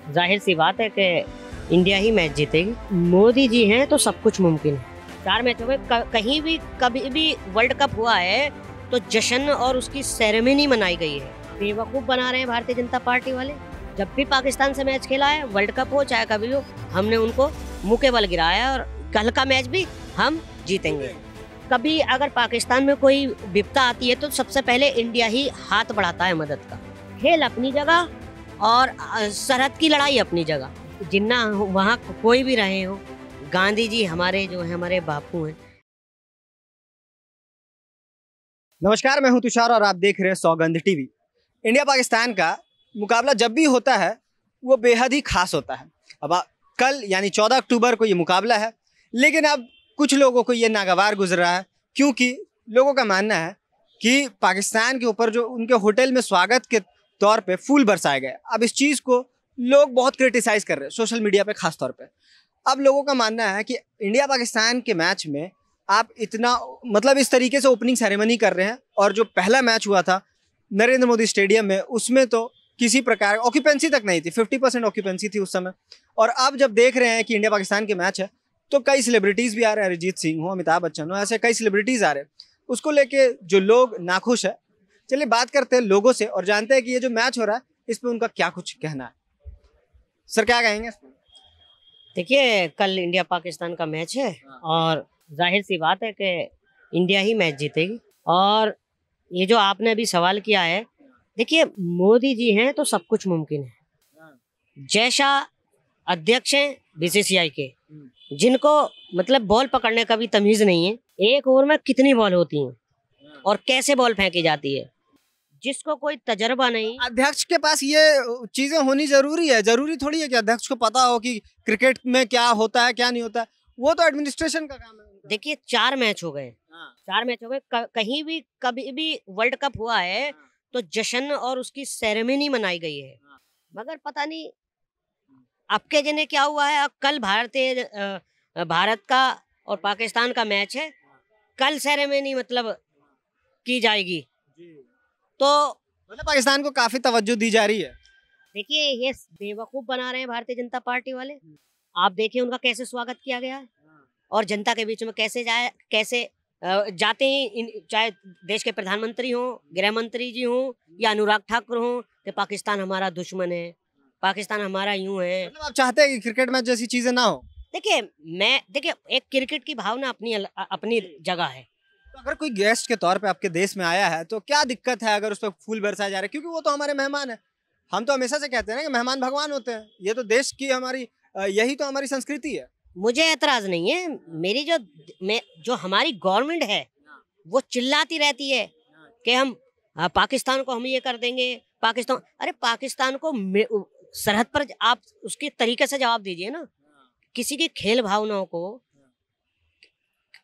जाहिर सी बात है कि इंडिया ही मैच जीतेगी। मोदी जी हैं तो सब कुछ मुमकिन है। 4 मैचों में कहीं भी कभी भी वर्ल्ड कप हुआ है तो जश्न और उसकी सेरेमनी मनाई गई है। बेवकूफ बना रहे हैं भारतीय जनता पार्टी वाले। जब भी पाकिस्तान से मैच खेला है, वर्ल्ड कप हो चाहे कभी हो, हमने उनको मुंह के बल गिराया और कल का मैच भी हम जीतेंगे। कभी अगर पाकिस्तान में कोई विपदा आती है तो सबसे पहले इंडिया ही हाथ बढ़ाता है मदद का। खेल अपनी जगह और सरहद की लड़ाई अपनी जगह। जिन्ना वहाँ कोई भी रहे हो, गांधी जी हमारे जो है हमारे बापू हैं। नमस्कार, मैं हूं तुषार और आप देख रहे हैं सौगंध टीवी। इंडिया पाकिस्तान का मुकाबला जब भी होता है वो बेहद ही खास होता है। अब कल यानी 14 अक्टूबर को ये मुकाबला है, लेकिन अब कुछ लोगों को ये नागवार गुजर रहा है क्योंकि लोगों का मानना है कि पाकिस्तान के ऊपर जो उनके होटल में स्वागत के तौर पे फूल बरसाए गए, अब इस चीज़ को लोग बहुत क्रिटिसाइज़ कर रहे हैं सोशल मीडिया पे खास तौर पे। अब लोगों का मानना है कि इंडिया पाकिस्तान के मैच में आप इतना इस तरीके से ओपनिंग सेरेमनी कर रहे हैं, और जो पहला मैच हुआ था नरेंद्र मोदी स्टेडियम में उसमें तो किसी प्रकार ऑक्यूपेंसी तक नहीं थी, 50% ऑक्यूपेंसी थी उस समय। और अब जब देख रहे हैं कि इंडिया पाकिस्तान के मैच है तो कई सेलिब्रिटीज़ भी आ रहे हैं, अरिजीत सिंह हो, अमिताभ बच्चन हो, ऐसे कई सेलिब्रिटीज़ आ रहे हैं। उसको लेके जो लोग नाखुश है, चलिए बात करते हैं लोगों से और जानते हैं कि ये जो मैच हो रहा है इस पर उनका क्या कुछ कहना है। सर क्या कहेंगे? देखिए, कल इंडिया पाकिस्तान का मैच है और जाहिर सी बात है कि इंडिया ही मैच जीतेगी। और ये जो आपने अभी सवाल किया है, देखिए मोदी जी हैं तो सब कुछ मुमकिन है। जैसा अध्यक्ष हैं बीसीसीआई के, जिनको बॉल पकड़ने का भी तमीज नहीं है। एक ओवर में कितनी बॉल होती हैं और कैसे बॉल फेंकी जाती है, जिसको कोई तजर्बा नहीं। अध्यक्ष के पास ये चीजें होनी जरूरी है, जरूरी थोड़ी है कि अध्यक्ष को पता हो कि क्रिकेट में क्या होता है क्या नहीं होता है, वो तो एडमिनिस्ट्रेशन का काम है। देखिए 4 मैच हो गए, 4 मैच हो गए, कहीं भी कभी भी वर्ल्ड कप हुआ है तो जश्न और उसकी सेरेमनी मनाई गई है। मगर पता नहीं आपके जने क्या हुआ है। अब कल भारत का और पाकिस्तान का मैच है, कल सेरेमनी की जाएगी। तो पाकिस्तान को काफी तवज्जो दी जा रही है। देखिए ये बेवकूफ बना रहे हैं भारतीय जनता पार्टी वाले। आप देखिए उनका कैसे स्वागत किया गया है और जनता के बीच में कैसे जाते हैं, चाहे देश के प्रधानमंत्री हो, गृह मंत्री जी हो या अनुराग ठाकुर हो, कि पाकिस्तान हमारा दुश्मन है, पाकिस्तान हमारा यूं है। आप चाहते हैं कि क्रिकेट मैच जैसी चीजें ना हो? देखिए एक क्रिकेट की भावना अपनी जगह है। तो अगर कोई गेस्ट के तौर पे आपके देश में आया है तो क्या दिक्कत है अगर उस पर फूल बरसाए जा रहे हैं? क्योंकि वो तो हमारे मेहमान है। हम तो हमेशा से कहते हैं ना कि मेहमान भगवान होते हैं। ये तो देश की हमारी यही तो हमारी संस्कृति है। मुझे एतराज नहीं है। मेरी जो हमारी गवर्नमेंट है वो चिल्लाती रहती है कि हम पाकिस्तान को हम ये कर देंगे। अरे पाकिस्तान को सरहद पर आप उसके तरीके से जवाब दीजिए ना। किसी की खेल भावनाओं को,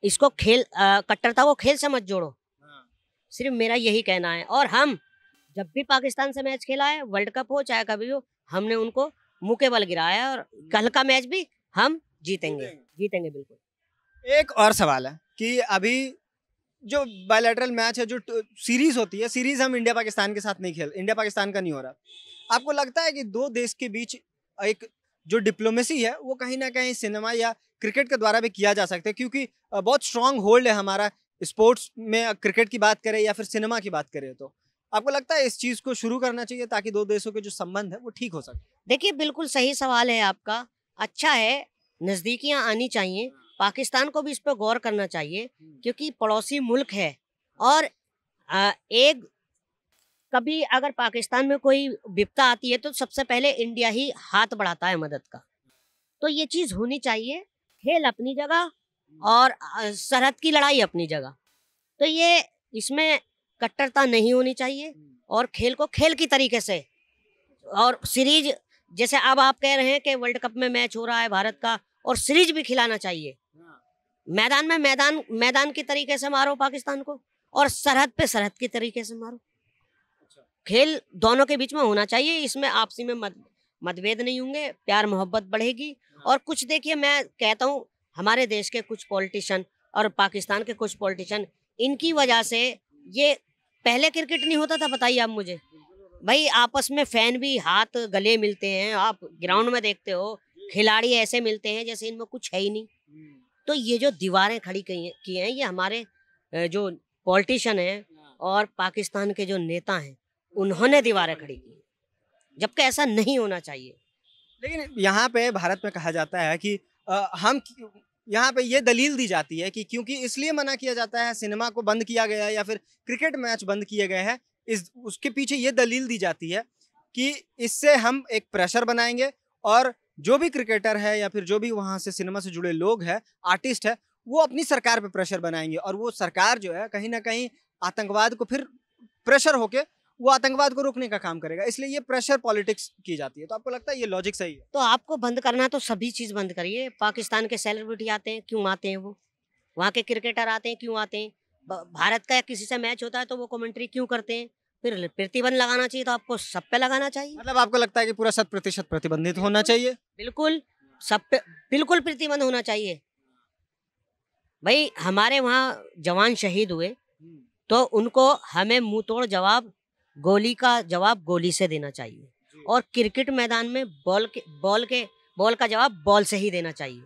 इसको कट्टरता को खेल से मत जोड़ो। सिर्फ मेरा यही कहना है। और हम जब भी पाकिस्तान से मैच खेला है, वर्ल्ड कप हो चाहे कभी हो, हमने उनको मुंह के बल गिराया और कल का मैच भी हम जीतेंगे बिल्कुल। एक और सवाल है कि अभी जो बायलैटरल मैच है, जो सीरीज होती है, सीरीज हम इंडिया पाकिस्तान के साथ नहीं इंडिया पाकिस्तान का नहीं हो रहा। आपको लगता है कि दो देश के बीच एक जो डिप्लोमेसी है वो कहीं ना कहीं सिनेमा या क्रिकेट के द्वारा भी किया जा सकता है? क्योंकि बहुत स्ट्रांग होल्ड है हमारा स्पोर्ट्स में, क्रिकेट की बात करें या फिर सिनेमा की बात करें। तो आपको लगता है इस चीज़ को शुरू करना चाहिए ताकि दो देशों के जो संबंध है वो ठीक हो सके? देखिए बिल्कुल सही सवाल है आपका। अच्छा है, नज़दीकियाँ आनी चाहिए। पाकिस्तान को भी इस पर गौर करना चाहिए क्योंकि पड़ोसी मुल्क है। और एक कभी अगर पाकिस्तान में कोई विपदा आती है तो सबसे पहले इंडिया ही हाथ बढ़ाता है मदद का। तो ये चीज़ होनी चाहिए। खेल अपनी जगह और सरहद की लड़ाई अपनी जगह। तो ये इसमें कट्टरता नहीं होनी चाहिए और खेल को खेल की तरीके से, और सीरीज जैसे अब आप कह रहे हैं कि वर्ल्ड कप में मैच हो रहा है भारत का, और सीरीज भी खिलाना चाहिए। मैदान में मैदान की तरीके से मारो पाकिस्तान को, और सरहद पे सरहद की तरीके से मारो। खेल दोनों के बीच में होना चाहिए। इसमें आपसी में मतभेद नहीं होंगे, प्यार मोहब्बत बढ़ेगी। और कुछ देखिए, मैं कहता हूँ हमारे देश के कुछ पॉलिटिशियन और पाकिस्तान के कुछ पॉलिटिशियन, इनकी वजह से ये पहले क्रिकेट नहीं होता था, बताइए आप मुझे। भाई आपस में फैन भी हाथ गले मिलते हैं, आप ग्राउंड में देखते हो खिलाड़ी ऐसे मिलते हैं जैसे इनमें कुछ है ही नहीं। तो ये जो दीवारें खड़ी की हैं ये हमारे जो पॉलिटिशियन हैं और पाकिस्तान के जो नेता हैं उन्होंने दीवारें खड़ी की हैं, जबकि ऐसा नहीं होना चाहिए। लेकिन यहाँ पे भारत में कहा जाता है कि हम यहाँ पे ये दलील दी जाती है कि क्योंकि इसलिए मना किया जाता है, सिनेमा को बंद किया गया है या फिर क्रिकेट मैच बंद किए गए हैं, इस उसके पीछे ये दलील दी जाती है कि इससे हम एक प्रेशर बनाएंगे और जो भी क्रिकेटर है या फिर जो भी वहाँ से सिनेमा से जुड़े लोग हैं, आर्टिस्ट है, वो अपनी सरकार पे प्रेशर बनाएंगे और वो सरकार जो है कहीं ना कहीं आतंकवाद को फिर प्रेशर होके वो आतंकवाद को रोकने का काम करेगा, इसलिए ये प्रेशर पॉलिटिक्स की जाती है। तो आपको लगता है ये लॉजिक सही है? तो आपको बंद करना है तो सभी चीज बंद करिए। पाकिस्तान के सेलिब्रिटी आते हैं, क्यों आते हैं वो? वहाँ के क्रिकेटर आते हैं, क्यों आते हैं? भारत का किसी से मैच होता है तो वो कमेंट्री क्यों करते हैं? फिर प्रतिबंध लगाना चाहिए तो आपको सब पे लगाना चाहिए। मतलब आपको लगता है कि पूरा 100% प्रतिबंधित होना चाहिए? बिल्कुल, सब पे बिल्कुल प्रतिबंध होना चाहिए। भाई हमारे वहाँ जवान शहीद हुए तो उनको हमें मुंह तोड़ जवाब, गोली का जवाब गोली से देना चाहिए और क्रिकेट मैदान में बॉल का जवाब बॉल से ही देना चाहिए।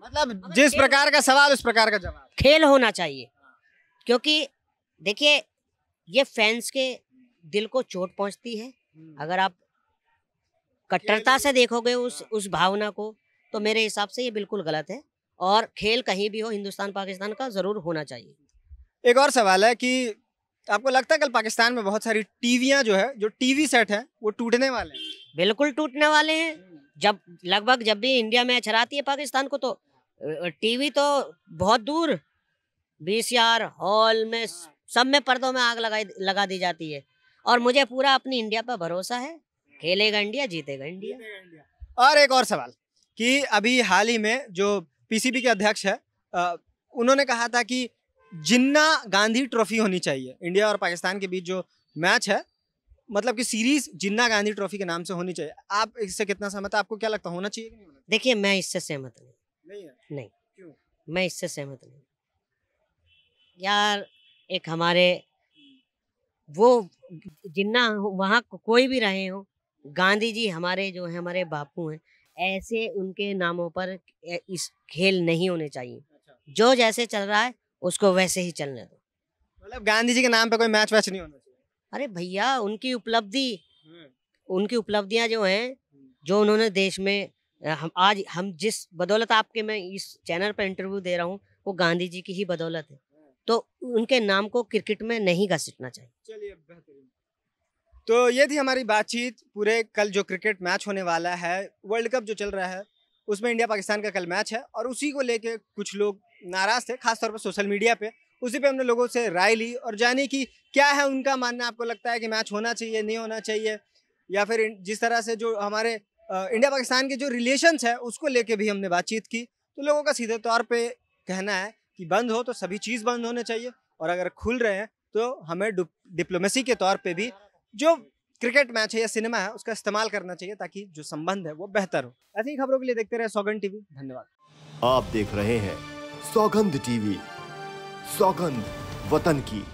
मतलब जिस प्रकार का सवाल उस प्रकार का जवाब, खेल होना चाहिए। क्योंकि देखिए ये फैंस के दिल को चोट पहुंचती है। अगर आप कट्टरता से देखोगे उस भावना को तो मेरे हिसाब से ये बिल्कुल गलत है और खेल कहीं भी हो हिंदुस्तान पाकिस्तान का जरूर होना चाहिए। एक और सवाल है कि आपको लगता है कल पाकिस्तान में बहुत सारी टीवियां जो है, जो टीवी सेट है, वो टूटने वाले हैं? बिल्कुल टूटने वाले हैं। जब भी इंडिया मैच हराती है पाकिस्तान को तो टीवी तो बहुत दूर VCR हॉल में सब में पर्दों में आग लगा दी जाती है। और मुझे पूरा अपनी इंडिया पर भरोसा है, खेलेगा इंडिया, जीतेगा इंडिया। और एक और सवाल कि अभी हाल ही में जो PCB के अध्यक्ष है उन्होंने कहा था कि जिन्ना गांधी ट्रॉफी होनी चाहिए। इंडिया और पाकिस्तान के बीच जो मैच है, मतलब कि सीरीज जिन्ना गांधी ट्रॉफी के नाम से होनी चाहिए। आप इससे कितना सहमत है? आपको क्या लगता है, होना चाहिए कि नहीं होना चाहिए? देखिए मैं इससे सहमत नहीं है? नहीं, क्यों? मैं इससे सहमत नहीं यार। एक हमारे वो जिन्ना वहाँ कोई भी रहे हो, गांधी जी हमारे जो है हमारे बापू हैं, ऐसे उनके नामों पर इस खेल नहीं होने चाहिए। जो जैसे चल रहा है उसको वैसे ही चलने दो। मतलब गांधी जी के नाम पे कोई मैच वैच नहीं होना चाहिए? अरे भैया उनकी उपलब्धियां जो हैं, जो उन्होंने देश में आज हम जिस बदौलत आपके मैं इस चैनल पर इंटरव्यू दे रहा हूँ वो गांधी जी की ही बदौलत है। तो उनके नाम को क्रिकेट में नहीं घसीटना चाहिए। चलिए बेहतरीन। तो ये थी हमारी बातचीत पूरे कल जो क्रिकेट मैच होने वाला है, वर्ल्ड कप जो चल रहा है उसमें इंडिया पाकिस्तान का कल मैच है और उसी को लेके कुछ लोग नाराज थे, खासतौर पर सोशल मीडिया पे। उसी पे हमने लोगों से राय ली और जानी कि क्या है उनका मानना। आपको लगता है कि मैच होना चाहिए, नहीं होना चाहिए, या फिर जिस तरह से जो हमारे इंडिया पाकिस्तान के जो रिलेशंस है उसको लेके भी हमने बातचीत की। तो लोगों का सीधे तौर पे कहना है कि बंद हो तो सभी चीज़ बंद होने चाहिए और अगर खुल रहे हैं तो हमें डिप्लोमेसी के तौर पे भी जो क्रिकेट मैच है या सिनेमा है उसका इस्तेमाल करना चाहिए ताकि जो संबंध है वो बेहतर हो। ऐसी ही खबरों के लिए देखते रहे सौगंध टीवी। धन्यवाद। आप देख रहे हैं सौगंध टीवी, सौगंध वतन की।